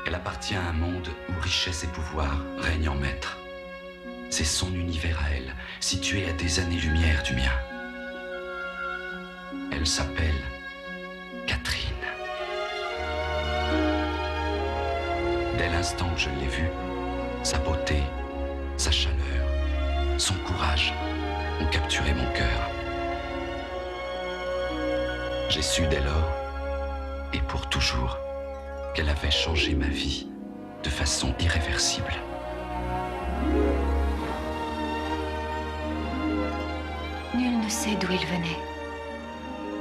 Elle appartient à un monde où richesse et pouvoir règnent en maître. C'est son univers à elle, situé à des années-lumière du mien. Elle s'appelle Catherine. Dès l'instant où je l'ai vue, sa beauté, sa chaleur, son courage ont capturé mon cœur. J'ai su dès lors, et pour toujours, qu'elle avait changé ma vie de façon irréversible. Nul ne sait d'où il venait,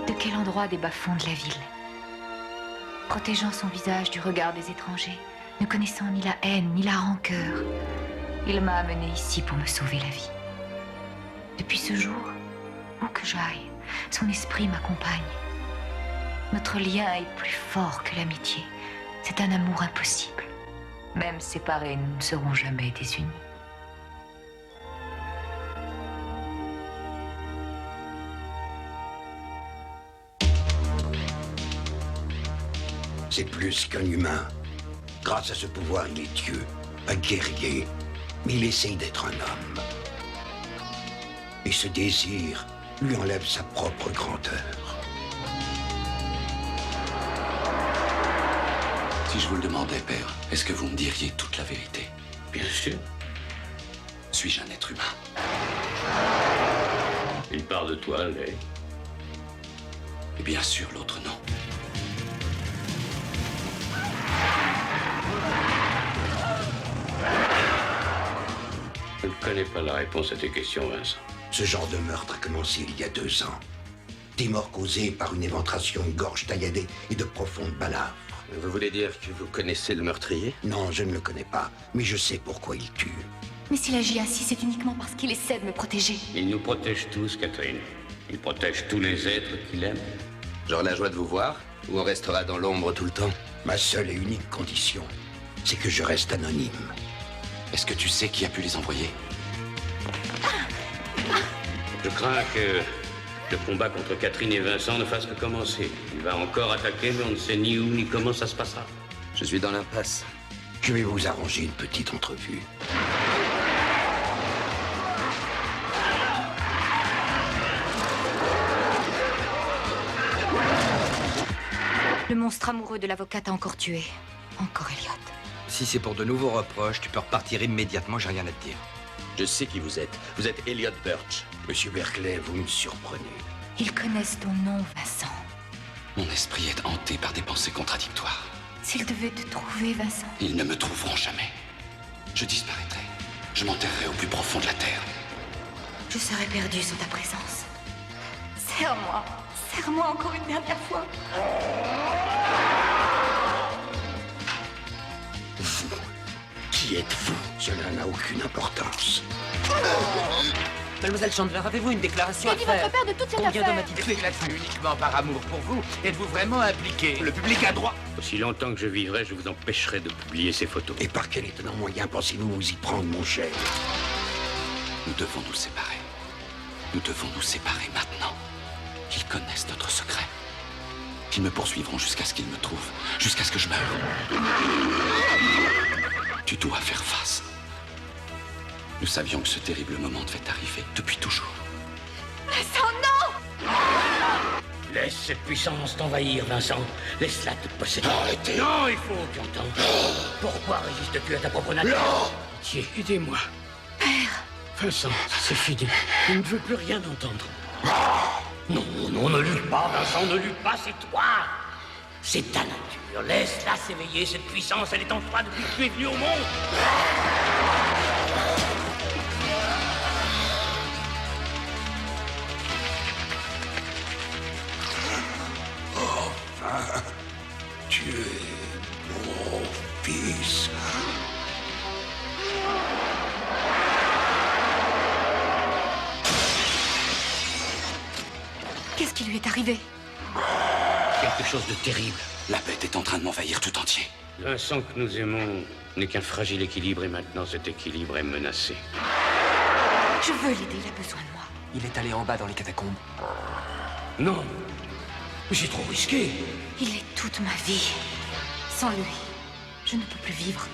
de quel endroit des bas-fonds de la ville. Protégeant son visage du regard des étrangers, ne connaissant ni la haine ni la rancœur, il m'a amené ici pour me sauver la vie. Depuis ce jour, où que j'aille, son esprit m'accompagne. Notre lien est plus fort que l'amitié. C'est un amour impossible. Même séparés, nous ne serons jamais désunis. C'est plus qu'un humain. Grâce à ce pouvoir, il est Dieu, un guerrier. Mais il essaye d'être un homme. Et ce désir lui enlève sa propre grandeur. Si je vous le demandais, père, est-ce que vous me diriez toute la vérité? Bien sûr. Suis-je un être humain? Il parle de toi, Lay. Et bien sûr, l'autre non. Je ne connais pas la réponse à tes questions, Vincent. Ce genre de meurtre a commencé il y a 2 ans. Des morts causées par une éventration, une gorge tailladée et de profondes balafres. Vous voulez dire que vous connaissez le meurtrier? Non, je ne le connais pas, mais je sais pourquoi il tue. Mais s'il agit ainsi, c'est uniquement parce qu'il essaie de me protéger. Il nous protège tous, Catherine. Il protège tous les êtres qu'il aime. J'aurai la joie de vous voir, ou on restera dans l'ombre tout le temps? Ma seule et unique condition, c'est que je reste anonyme. Est-ce que tu sais qui a pu les envoyer? Je crains que le combat contre Catherine et Vincent ne fasse que commencer. Il va encore attaquer, mais on ne sait ni où ni comment ça se passera. Je suis dans l'impasse. Je vais vous arranger une petite entrevue. Le monstre amoureux de l'avocate a encore tué. Encore Elliot. Si c'est pour de nouveaux reproches, tu peux repartir immédiatement, j'ai rien à te dire. Je sais qui vous êtes. Vous êtes Elliot Birch. Monsieur Berkeley, vous me surprenez. Ils connaissent ton nom, Vincent. Mon esprit est hanté par des pensées contradictoires. S'ils devaient te trouver, Vincent. Ils ne me trouveront jamais. Je disparaîtrai. Je m'enterrerai au plus profond de la terre. Je serais perdue sans ta présence. Serre-moi. Serre-moi encore une dernière fois. Vous, qui êtes-vous? Cela n'a aucune importance. Mademoiselle Chandler, avez-vous une déclaration à Qui dit faire? votre père de toute cette Combien d'hommes affaire? a-t-il tué là-dessus uniquement par amour pour vous? Êtes-vous vraiment impliqué? Le public a droit. Aussi longtemps que je vivrai, je vous empêcherai de publier ces photos. Et par quel étonnant moyen pensez-vous vous y prendre, mon cher? Nous devons nous séparer. Nous devons nous séparer maintenant. Ils connaissent notre secret. Ils me poursuivront jusqu'à ce qu'ils me trouvent, jusqu'à ce que je meure. Tu dois faire face. Nous savions que ce terrible moment devait arriver depuis toujours. Vincent, non! Laisse cette puissance t'envahir, Vincent. Laisse-la te posséder. Arrêtez! Non, il faut que j'entende. Pourquoi résistes-tu à ta propre nature? Pitié, aidez-moi. Père! Vincent, c'est fini. Je ne veux plus rien entendre. Non, non, ne lutte pas, Vincent, ne lutte pas, c'est toi. C'est ta nature. Laisse-la s'éveiller, cette puissance, elle est en toi depuis que tu es venu au monde. Enfin, tu es mon fils. Qu'est-ce qui lui est arrivé? Quelque chose de terrible. La bête est en train de m'envahir tout entier. Vincent que nous aimons n'est qu'un fragile équilibre et maintenant cet équilibre est menacé. Je veux l'aider, il a besoin de moi. Il est allé en bas dans les catacombes. Non, c'est trop risqué. Il est toute ma vie. Sans lui, je Je ne peux plus vivre.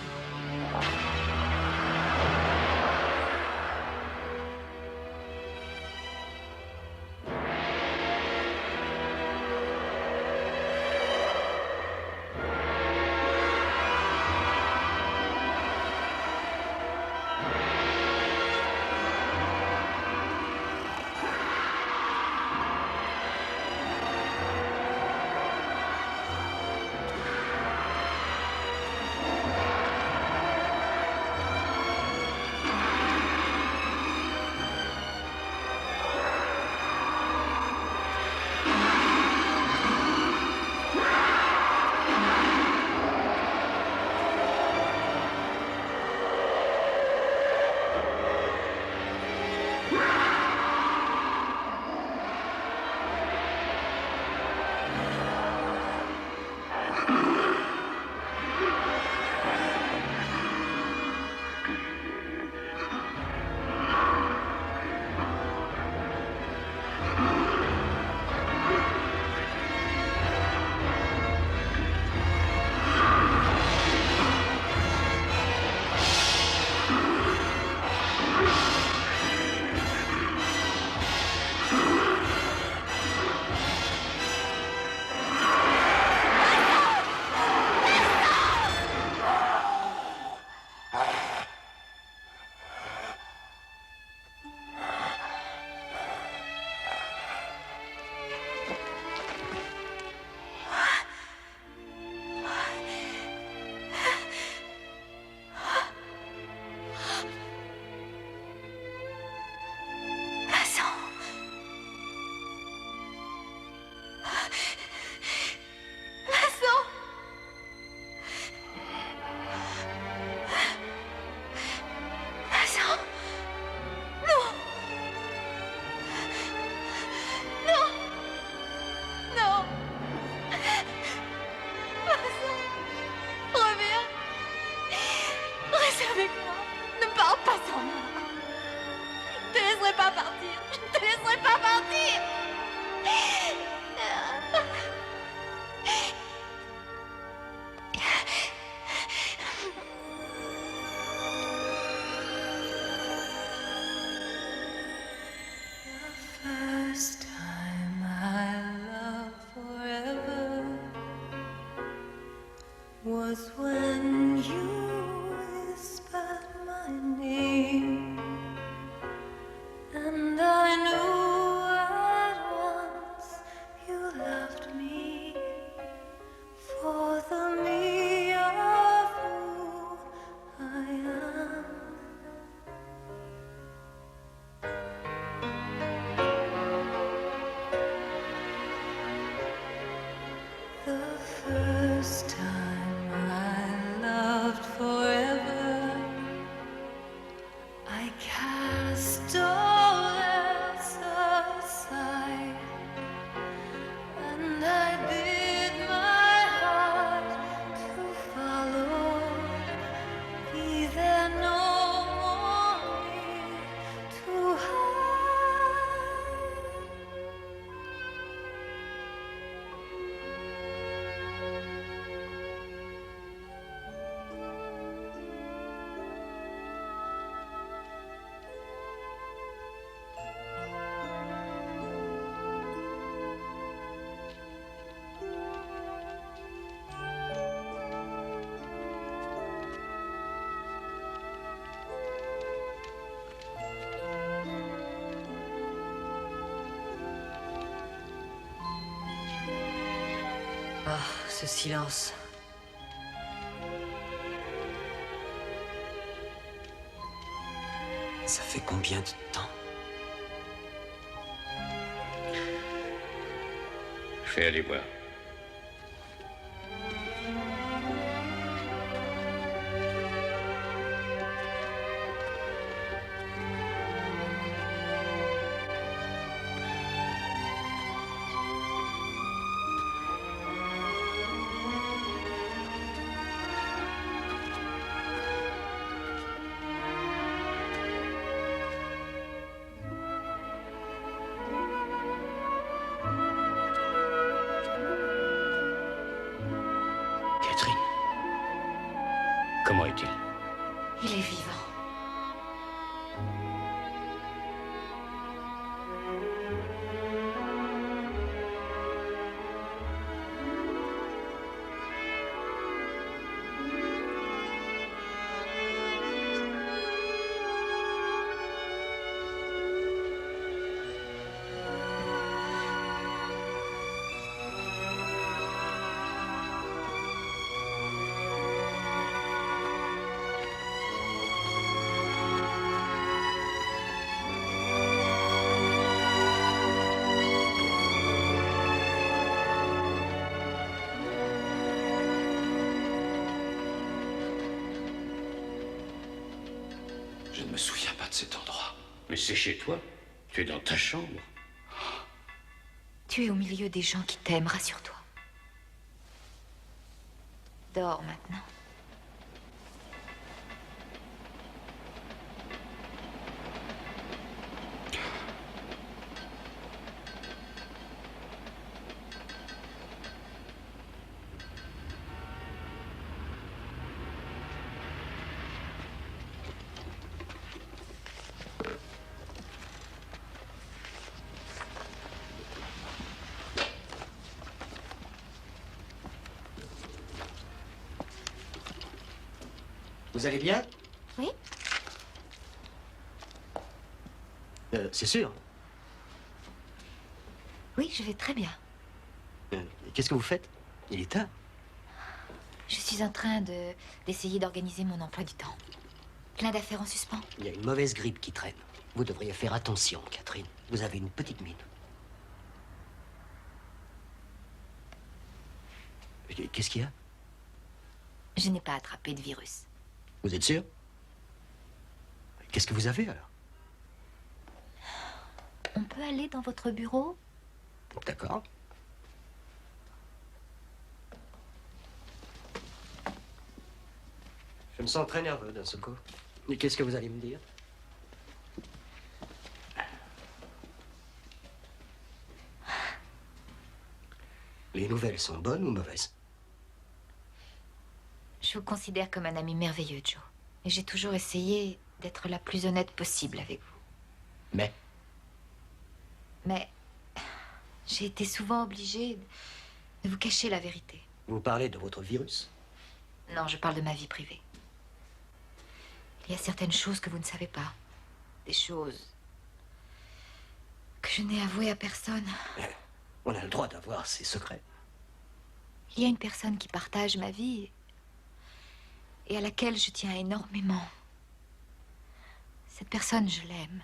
Ah, ce silence. Ça fait combien de temps? Je vais aller voir. Comment est-il? Il est vivant. Je ne me souviens pas de cet endroit. Mais c'est chez toi. Tu es dans ta chambre. Tu es au milieu des gens qui t'aiment, rassure-toi. Dors maintenant. Vous allez bien? Oui? C'est sûr. Oui, je vais très bien. Qu'est-ce que vous faites? Il est tard. Je suis en train d'essayer d'organiser mon emploi du temps. Plein d'affaires en suspens. Il y a une mauvaise grippe qui traîne. Vous devriez faire attention, Catherine. Vous avez une petite mine. Qu'est-ce qu'il y a? Je n'ai pas attrapé de virus. Vous êtes sûr? Qu'est-ce que vous avez alors? On peut aller dans votre bureau? D'accord. Je me sens très nerveux d'un seul coup. Et qu'est-ce que vous allez me dire? Les nouvelles sont bonnes ou mauvaises? Je vous considère comme un ami merveilleux, Joe. Et j'ai toujours essayé d'être la plus honnête possible avec vous. Mais j'ai été souvent obligée de vous cacher la vérité. Vous parlez de votre virus? Non, je parle de ma vie privée. Il y a certaines choses que vous ne savez pas. Des choses que je n'ai avouées à personne. On a le droit d'avoir ses secrets. Il y a une personne qui partage ma vie et à laquelle je tiens énormément. Cette personne, je l'aime.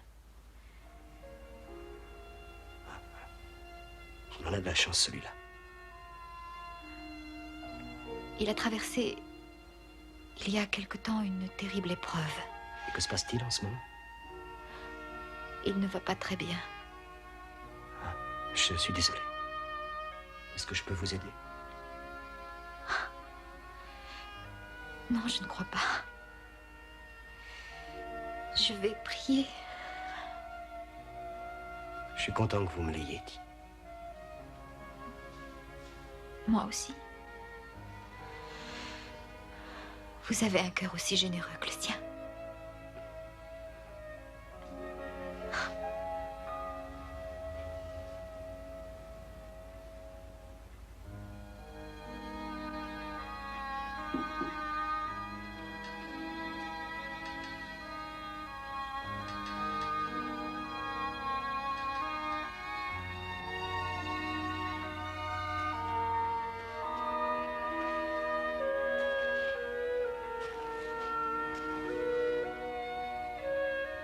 Il en a de la chance, celui-là. Il a traversé, il y a quelque temps, une terrible épreuve. Et que se passe-t-il en ce moment? Il ne va pas très bien. Je suis désolé. Est-ce que je peux vous aider? Non, je ne crois pas. Je vais prier. Je suis content que vous me l'ayez dit. Moi aussi. Vous avez un cœur aussi généreux que le sien.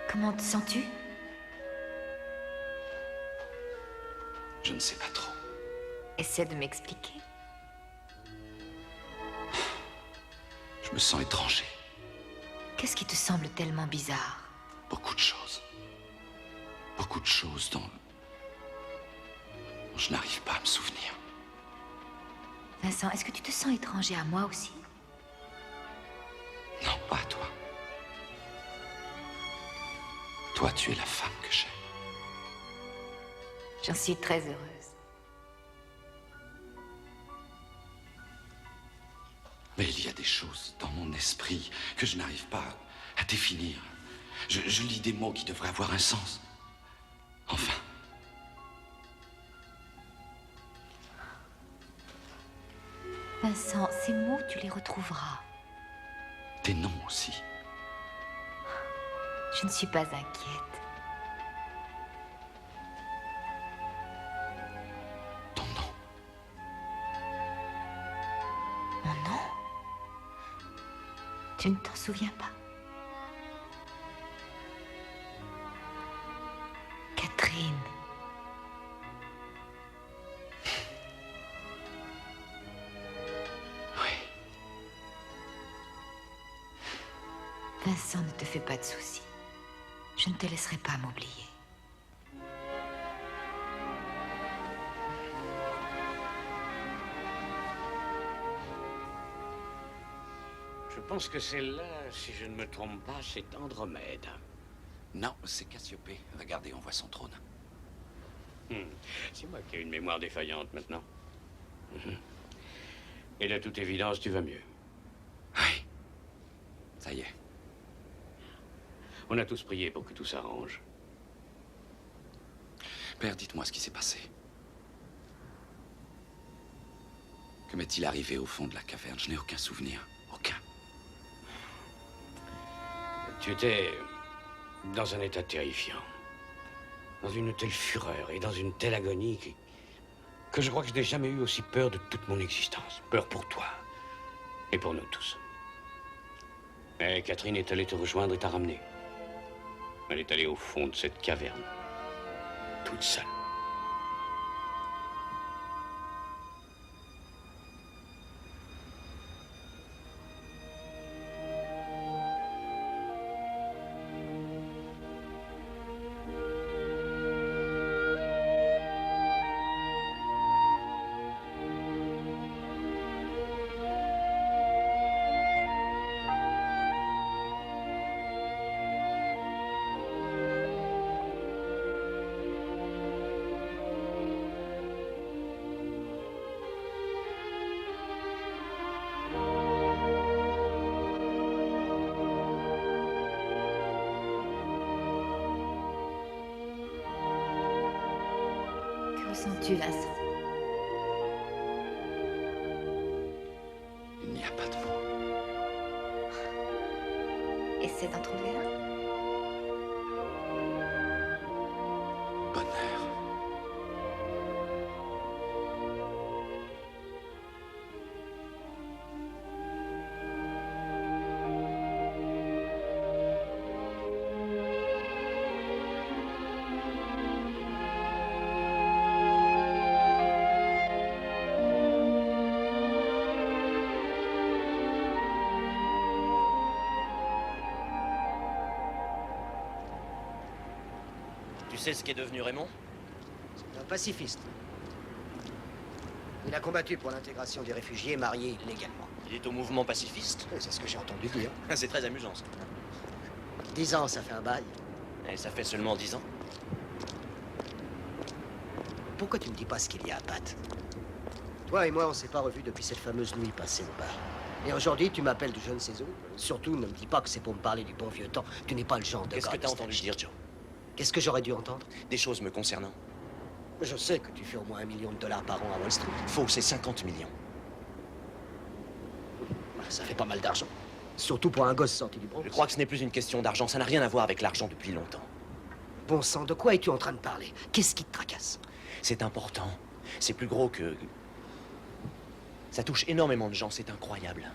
Comment te sens-tu? Je ne sais pas trop. Essaie de m'expliquer. Je me sens étranger. Qu'est-ce qui te semble tellement bizarre? Beaucoup de choses. Beaucoup de choses dont je n'arrive pas à me souvenir. Vincent, est-ce que tu te sens étranger à moi aussi? Non, pas à toi. Toi, tu es la femme que j'aime. J'en suis très heureuse. Mais il y a des choses dans mon esprit que je n'arrive pas à définir. Je lis des mots qui devraient avoir un sens. Enfin. Vincent, ces mots, tu les retrouveras. Tes noms aussi. Je ne suis pas inquiète. Ton nom. Mon nom? Tu ne t'en souviens pas? Catherine. Oui. Vincent, ne te fais pas de soucis. Je ne te laisserai pas m'oublier. Je pense que celle-là, si je ne me trompe pas, c'est Andromède. Non, c'est Cassiopée. Regardez, on voit son trône. C'est moi qui ai une mémoire défaillante maintenant. Et de toute évidence, tu vas mieux. Oui. Ça y est. On a tous prié pour que tout s'arrange. Père, dites-moi ce qui s'est passé. Que m'est-il arrivé au fond de la caverne? Je n'ai aucun souvenir. Aucun. Tu étais dans un état terrifiant. Dans une telle fureur et dans une telle agonie que je crois que je n'ai jamais eu aussi peur de toute mon existence. Peur pour toi et pour nous tous. Mais Catherine est allée te rejoindre et t'a ramené. Elle est allée au fond de cette caverne, toute seule. Ressens-tu, Vincent? Il n'y a pas de mots. Essaie d'en trouver un. Bonheur. Tu sais ce qu'est devenu Raymond? C'est un pacifiste. Il a combattu pour l'intégration des réfugiés mariés légalement. Il est au mouvement pacifiste? Oui, c'est ce que j'ai entendu dire. C'est très amusant, ça. 10 ans, ça fait un bail. Et ça fait seulement 10 ans? Pourquoi tu me dis pas ce qu'il y a à Pat? Toi et moi, on s'est pas revus depuis cette fameuse nuit passée au bar. Et aujourd'hui, tu m'appelles de je ne sais où. Surtout, ne me dis pas que c'est pour me parler du bon vieux temps. Tu n'es pas le genre de Qu'est-ce gars que t'as de entendu stage. dire, Joe? Qu'est-ce que j'aurais dû entendre? Des choses me concernant. Je sais que tu fais au moins $1 million par an à Wall Street. Faux, c'est 50 millions. Bah, ça fait pas mal d'argent. Surtout pour un gosse sorti du Bronx. Je crois que ce n'est plus une question d'argent. Ça n'a rien à voir avec l'argent depuis longtemps. Bon sang, de quoi es-tu en train de parler? Qu'est-ce qui te tracasse? C'est important. C'est plus gros que... Ça touche énormément de gens, c'est incroyable.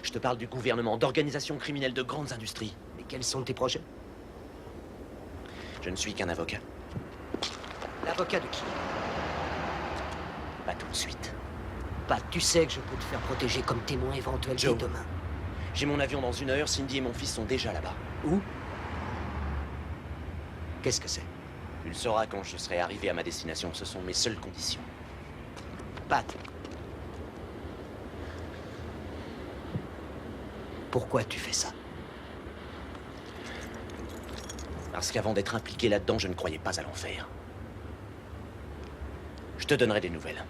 Je te parle du gouvernement, d'organisations criminelles, de grandes industries. Et quels sont tes projets? Je ne suis qu'un avocat. L'avocat de qui? Pas tout de suite. Pat, tu sais que je peux te faire protéger comme témoin éventuel dès Joe. demain. J'ai mon avion dans 1 heure, Cindy et mon fils sont déjà là-bas. Où? Qu'est-ce que c'est? Tu le sauras quand je serai arrivé à ma destination. Ce sont mes seules conditions. Pat. Pourquoi tu fais ça? Parce qu'avant d'être impliqué là-dedans, je ne croyais pas à l'enfer. Je te donnerai des nouvelles.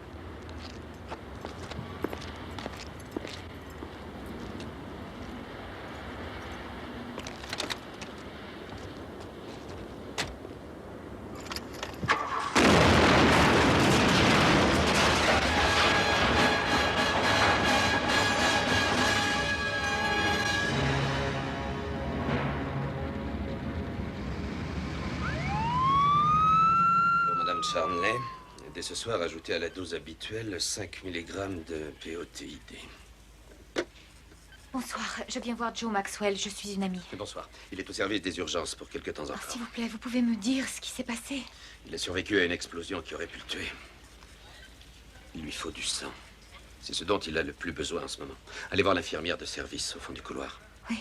Charnley. Dès ce soir, ajoutez à la dose habituelle 5 mg de POTID. Bonsoir, je viens voir Joe Maxwell, je suis une amie. Bonsoir. Il est au service des urgences pour quelque temps encore. S'il vous plaît, vous pouvez me dire ce qui s'est passé? Il a survécu à une explosion qui aurait pu le tuer. Il lui faut du sang. C'est ce dont il a le plus besoin en ce moment. Allez voir l'infirmière de service au fond du couloir. Oui.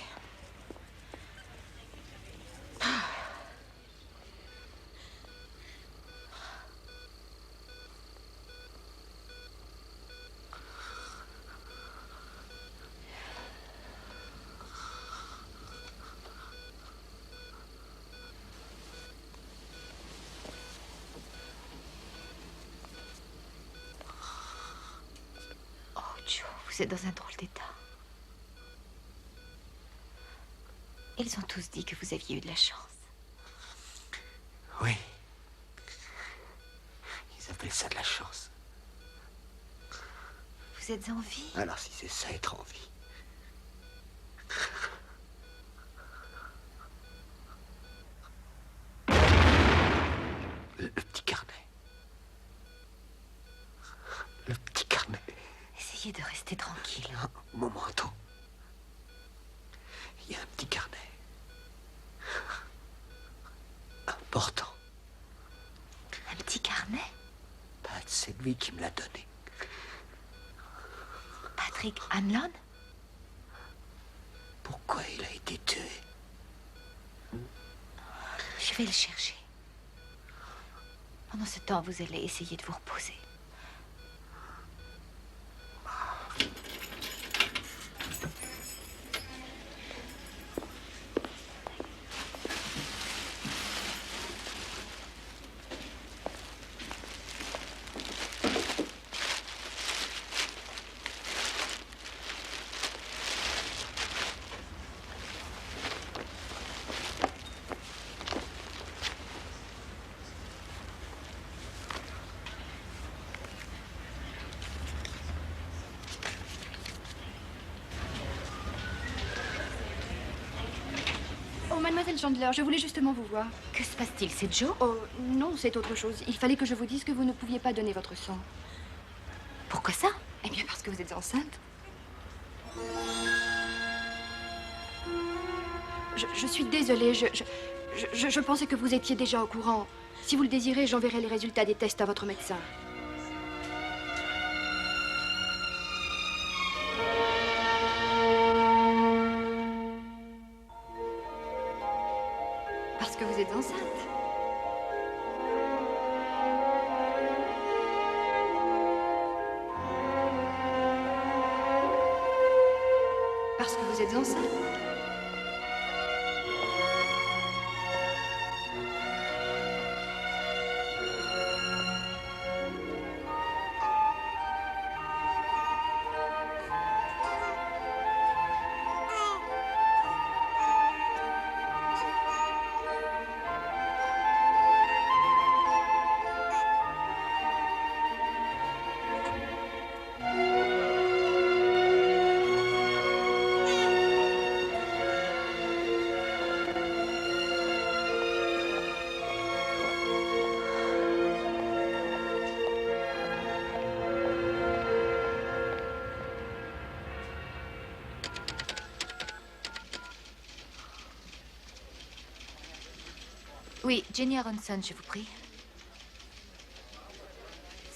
Vous êtes dans un drôle d'état. Ils ont tous dit que vous aviez eu de la chance. Oui. Ils appellent ça de la chance. Vous êtes en vie? Alors si c'est ça, être en vie. Le petit carnet. Le petit carnet. Essayez de rester tranquille. Mon manteau. Il y a un petit carnet. Important. Un petit carnet? Pat, c'est lui qui me l'a donné. Patrick Hanlon? Pourquoi il a été tué? Je vais le chercher. Pendant ce temps, vous allez essayer de vous reposer. Mademoiselle Chandler, je voulais justement vous voir. Que se passe-t-il? C'est Joe? Oh, non, c'est autre chose. Il fallait que je vous dise que vous ne pouviez pas donner votre sang. Pourquoi ça? Eh bien, parce que vous êtes enceinte. Je suis désolée, je pensais que vous étiez déjà au courant. Si vous le désirez, j'enverrai les résultats des tests à votre médecin. Parce que vous êtes enceinte. Parce que vous êtes enceinte. Oui, Jenny Aronson, je vous prie.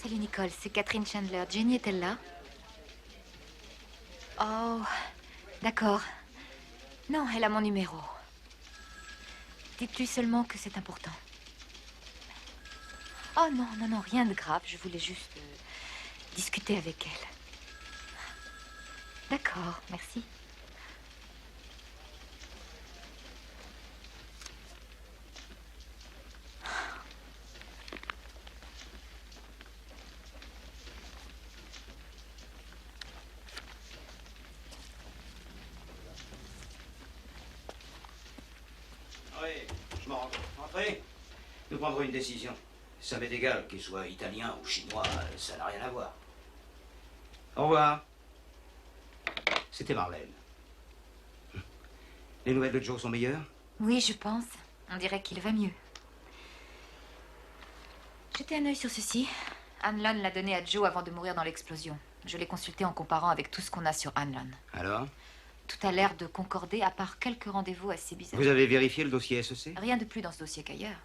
Salut Nicole, c'est Catherine Chandler. Jenny est-elle là? Oh, d'accord. Non, elle a mon numéro. Dites-lui seulement que c'est important. Oh non, non, non, rien de grave. Je voulais juste discuter avec elle. D'accord, merci. Oui, je m'en rends compte. Entrez. Nous prendrons une décision. Ça m'est égal, qu'il soit italien ou chinois, ça n'a rien à voir. Au revoir. C'était Marlène. Les nouvelles de Joe sont meilleures? Oui, je pense. On dirait qu'il va mieux. Jetez un œil sur ceci. Hanlon l'a donné à Joe avant de mourir dans l'explosion. Je l'ai consulté en comparant avec tout ce qu'on a sur Hanlon. Alors? Tout a l'air de concorder, à part quelques rendez-vous assez bizarres. Vous avez vérifié le dossier SEC? Rien de plus dans ce dossier qu'ailleurs.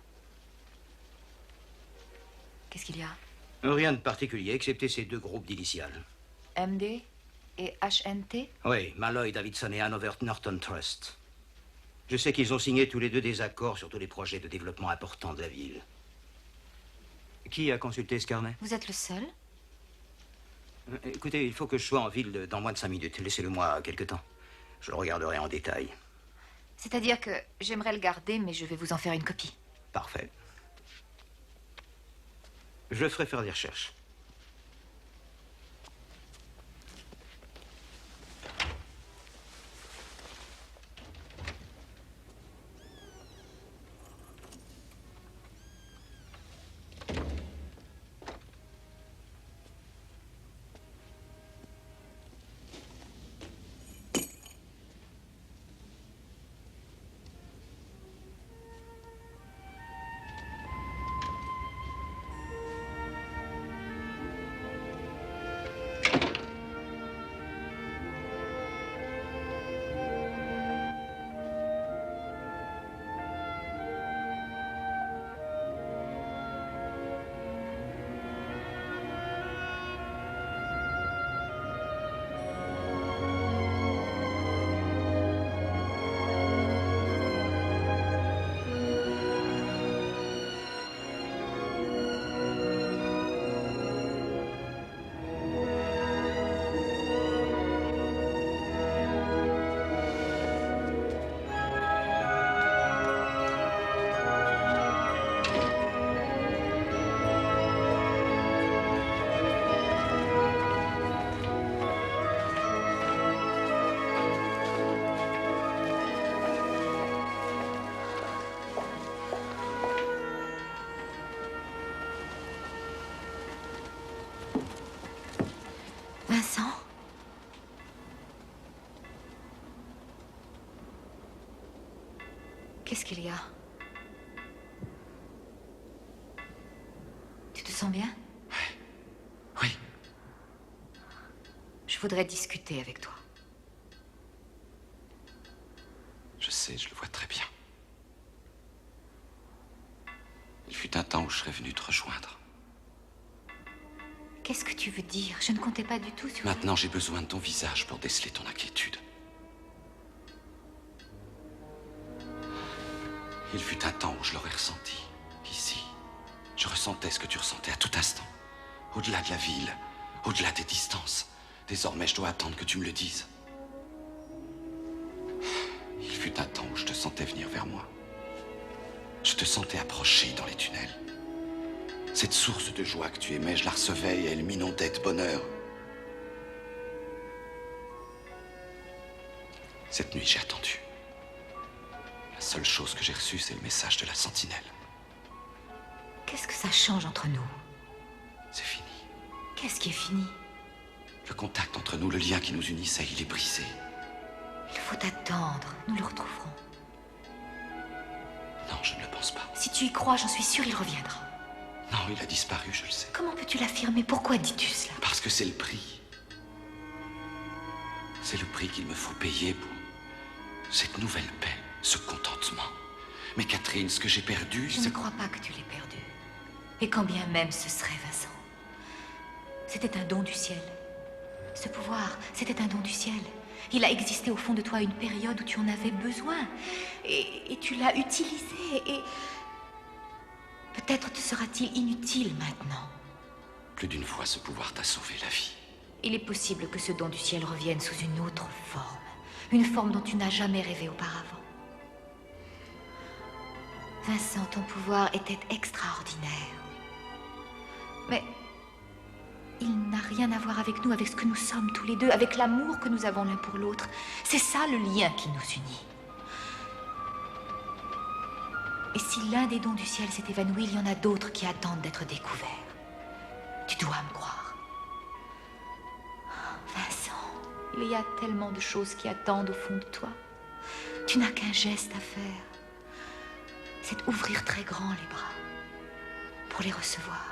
Qu'est-ce qu'il y a? Rien de particulier, excepté ces deux groupes d'initiales. MD et HNT? Oui, Malloy Davidson et Hanover Norton Trust. Je sais qu'ils ont signé tous les deux des accords sur tous les projets de développement importants de la ville. Qui a consulté ce carnet? Vous êtes le seul? Écoutez, il faut que je sois en ville dans moins de 5 minutes. Laissez-le-moi quelque temps. Je le regarderai en détail. C'est-à-dire que j'aimerais le garder, mais je vais vous en faire une copie. Parfait. Je ferai faire des recherches. Vincent? Qu'est-ce qu'il y a? Tu te sens bien? Oui. Je voudrais discuter avec toi. Je sais, je le vois très bien. Il fut un temps où je serais venu te rejoindre. Qu'est-ce que tu veux dire? Je ne comptais pas du tout sur... Maintenant, j'ai besoin de ton visage pour déceler ton inquiétude. Il fut un temps où je l'aurais ressenti. Ici, je ressentais ce que tu ressentais à tout instant. Au-delà de la ville, au-delà des distances. Désormais, je dois attendre que tu me le dises. Il fut un temps où je te sentais venir vers moi. Je te sentais approcher dans les tunnels. Cette source de joie que tu aimais, je la recevais et elle m'inondait de bonheur. Cette nuit, j'ai attendu. La seule chose que j'ai reçue, c'est le message de la sentinelle. Qu'est-ce que ça change entre nous? C'est fini. Qu'est-ce qui est fini? Le contact entre nous, le lien qui nous unissait, il est brisé. Il faut attendre. Nous le retrouverons. Non, je ne le pense pas. Si tu y crois, j'en suis sûre, il reviendra. Non, il a disparu, je le sais. Comment peux-tu l'affirmer? Pourquoi dis-tu cela? Parce que c'est le prix. C'est le prix qu'il me faut payer pour cette nouvelle paix, ce contentement. Mais Catherine, ce que j'ai perdu, Je ne crois pas que tu l'aies perdu. Et quand bien même ce serait, Vincent. C'était un don du ciel. Ce pouvoir, c'était un don du ciel. Il a existé au fond de toi à une période où tu en avais besoin. Et tu l'as utilisé. Et peut-être te sera-t-il inutile maintenant. Plus d'une fois, ce pouvoir t'a sauvé la vie. Il est possible que ce don du ciel revienne sous une autre forme. Une forme dont tu n'as jamais rêvé auparavant. Vincent, ton pouvoir était extraordinaire. Mais il n'a rien à voir avec nous, avec ce que nous sommes tous les deux, avec l'amour que nous avons l'un pour l'autre. C'est ça le lien qui nous unit. Et si l'un des dons du ciel s'est évanoui, il y en a d'autres qui attendent d'être découverts. Tu dois me croire. Vincent, il y a tellement de choses qui attendent au fond de toi. Tu n'as qu'un geste à faire. C'est ouvrir très grand les bras. pour les recevoir.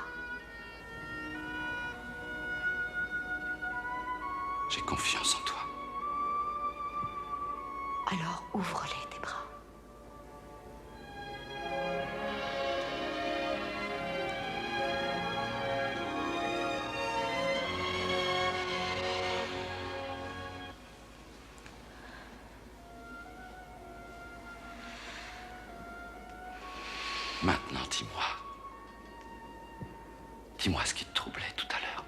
J'ai confiance en toi. Alors ouvre-les, tes bras. Maintenant, dis-moi. Dis-moi ce qui te troublait tout à l'heure.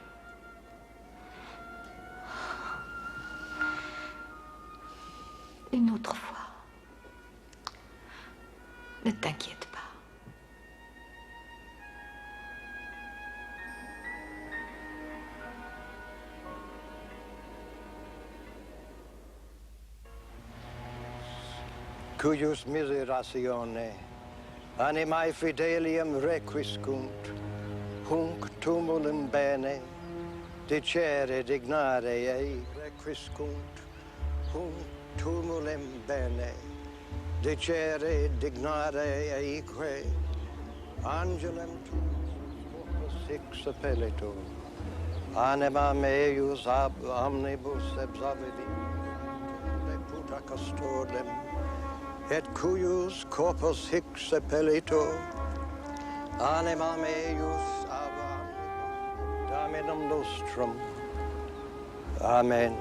Une autre fois. Ne t'inquiète pas. Cuius miseratione, animae fidelium requiscunt, hunc tumulum bene, dicere dignare ei requiscunt, hunc tumulum bene, dicere dignare eique, angelem tuus six appellitur, anima meus ab omnibus exavidi, reputa custodem, et cuius corpus hic sepellitur, anima meus ab omnibus Dominum nostrum. Amen.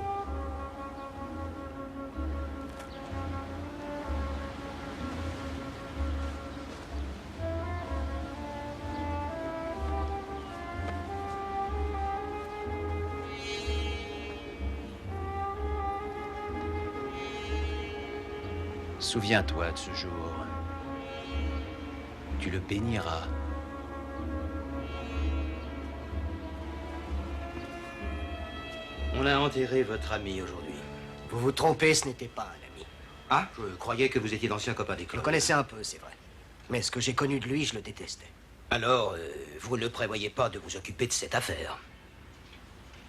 Souviens-toi de ce jour. Tu le béniras. On a enterré votre ami aujourd'hui. Vous vous trompez, ce n'était pas un ami. Ah, je croyais que vous étiez d'anciens copains Je le d'école. connaissais un peu, c'est vrai. Mais ce que j'ai connu de lui, je le détestais. Alors, vous ne prévoyez pas de vous occuper de cette affaire?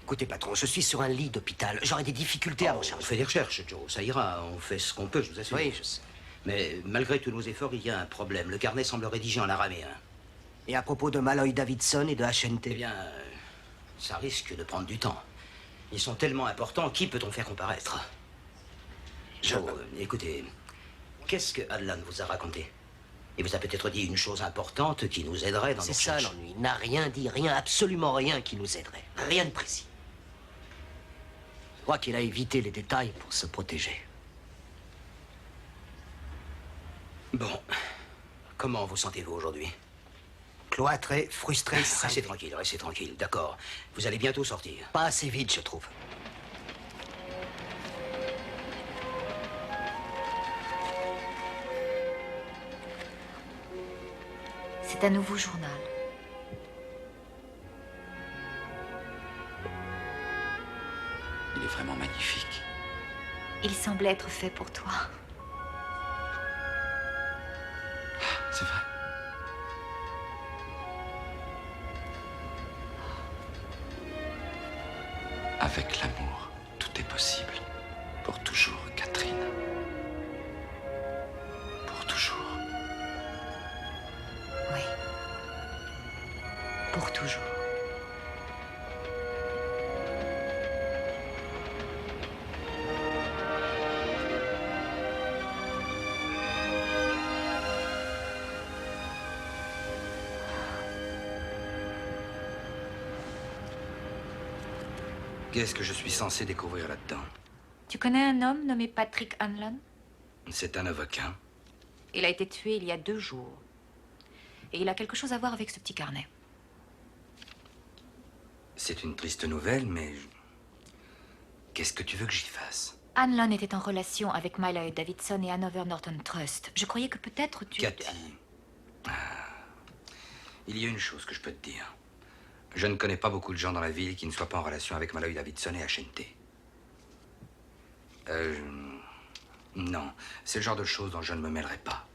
Écoutez, patron, je suis sur un lit d'hôpital. J'aurai des difficultés à m'en On charger. fait des recherches, Joe. Ça ira. On fait ce qu'on peut, je vous assure. Oui, je sais. Mais malgré tous nos efforts, il y a un problème. Le carnet semble rédigé en araméen. Et à propos de Malloy Davidson et de HNT? Eh bien, ça risque de prendre du temps. Ils sont tellement importants, qui peut-on faire comparaître? Joe, écoutez, qu'est-ce que Adlan vous a raconté? Il vous a peut-être dit une chose importante qui nous aiderait dans nos C'est ça recherches. l'ennui. Il n'a rien dit, rien, absolument rien qui nous aiderait. Rien de précis. Je crois qu'il a évité les détails pour se protéger. Bon, comment vous sentez-vous aujourd'hui? Cloîtré, frustré, Restez tranquille, d'accord. Vous allez bientôt sortir. Pas assez vite, je trouve. C'est un nouveau journal. Il est vraiment magnifique. Il semble être fait pour toi. C'est vrai. Avec l'amour, tout est possible. Pour toujours, Catherine. Pour toujours. Oui. Pour toujours. Qu'est-ce que je suis censé découvrir là-dedans? Tu connais un homme nommé Patrick Hanlon? C'est un avocat. Il a été tué il y a 2 jours. Et il a quelque chose à voir avec ce petit carnet. C'est une triste nouvelle, mais... Qu'est-ce que tu veux que j'y fasse? Hanlon était en relation avec Malloy Davidson et Hanover Norton Trust. Je croyais que peut-être tu... Cathy. Il y a une chose que je peux te dire. Je ne connais pas beaucoup de gens dans la ville qui ne soient pas en relation avec Malloy Davidson et HNT. Non, c'est le genre de choses dont je ne me mêlerai pas.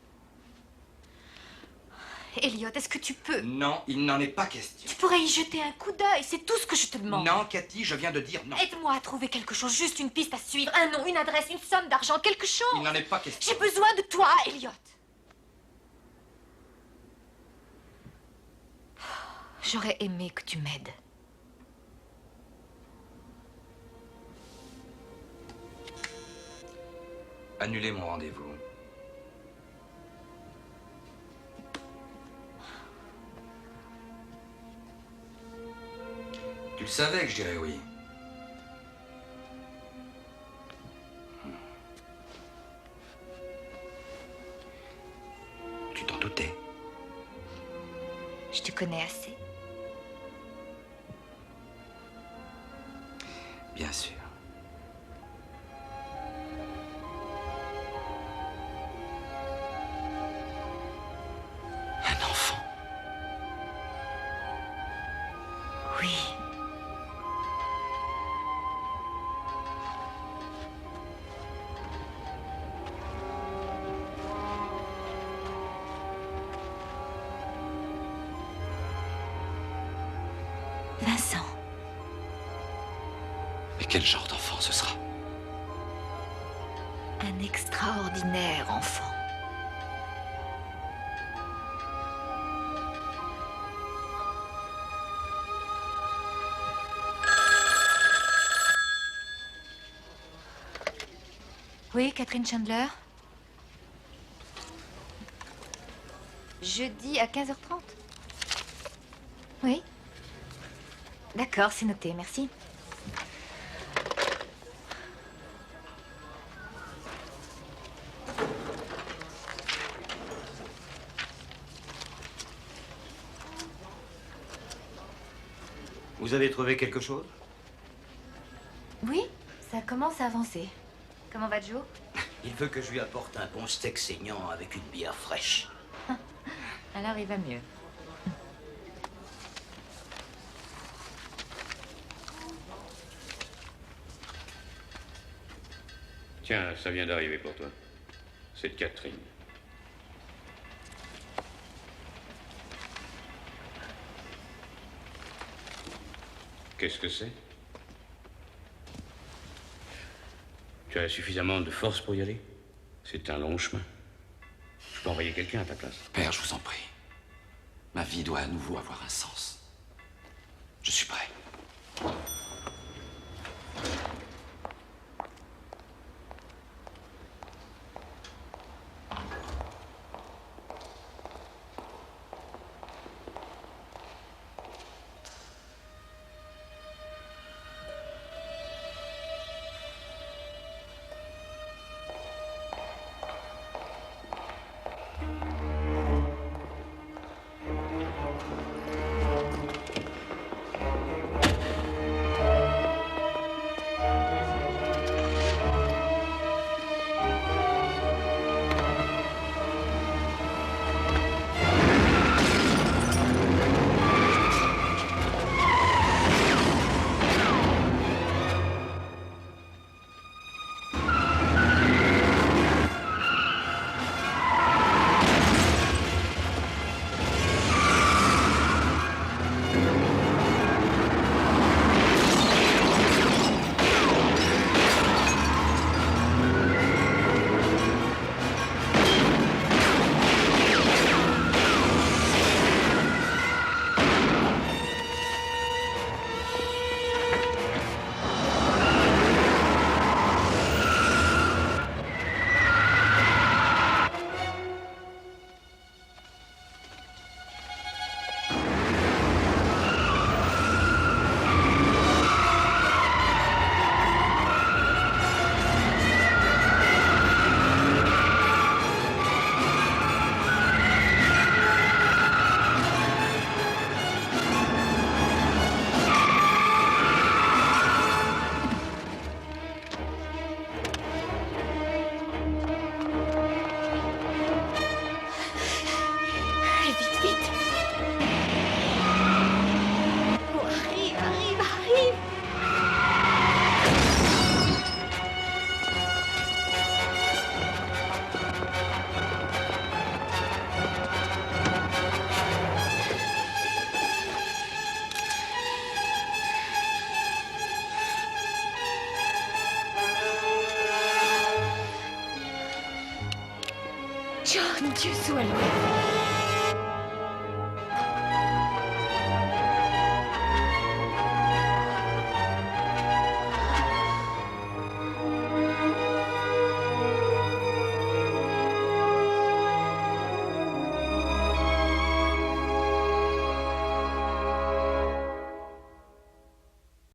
Elliot, est-ce que tu peux... Non, il n'en est pas question. Tu pourrais y jeter un coup d'œil, c'est tout ce que je te demande. Non, Cathy, je viens de dire non. Aide-moi à trouver quelque chose, juste une piste à suivre, un nom, une adresse, une somme d'argent, quelque chose. Il n'en est pas question. J'ai besoin de toi, Elliot. J'aurais aimé que tu m'aides. Annulez mon rendez-vous. Tu le savais que je dirais oui. Tu t'en doutais. Je te connais assez. Bien sûr. Un enfant. Oui. Vincent. Mais quel genre d'enfant ce sera? Un extraordinaire enfant. Oui, Catherine Chandler. Jeudi à 15h30. Oui. D'accord, c'est noté, merci. Vous avez trouvé quelque chose? Oui, ça commence à avancer. Comment va Joe? Il veut que je lui apporte un bon steak saignant avec une bière fraîche. Alors il va mieux. Tiens, ça vient d'arriver pour toi. C'est de Catherine. Qu'est-ce que c'est? Tu as suffisamment de force pour y aller? C'est un long chemin. Je peux envoyer quelqu'un à ta place. Père, je vous en prie. Ma vie doit à nouveau avoir un sens. Je suis prêt. John, Dieu soit loué.